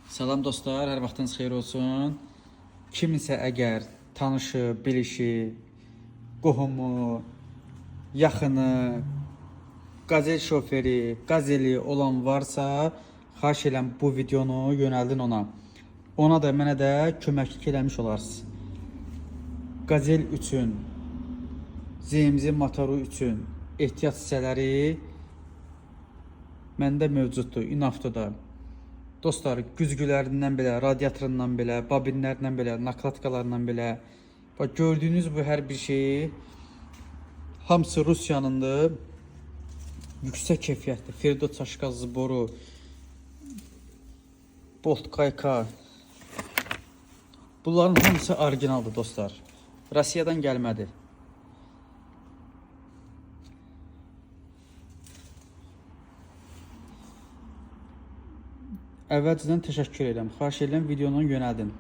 Salam dostlar, hər vaxtınız xeyir olsun. Kiminsə əgər tanışı, bilişi, qohumu, yaxını, qazel şoförü, qazeli olan varsa, xahiş edirəm bu videonu yönəldin ona. Ona da mənə də köməklik eləmiş olarsınız. Qazel üçün, ZMZ motoru üçün ehtiyac hissələri məndə mövcuddur, Inavtoda. Dostlar, güzgülərindən belə, radiatorundan belə, babinlərdən belə, nakladkalarından belə. Bax, gördüyünüz bu hər bir şeyi hamısı Rusiyanındır. Yüksək keyfiyyətli, Ferdo çaşqazlı boru, bolt qayka. Bunların hamısı orijinaldır dostlar. Rusiyadan gəlmədi. Əvvəlcədən təşəkkür edirəm. Xahiş edirəm videonu yönəldin.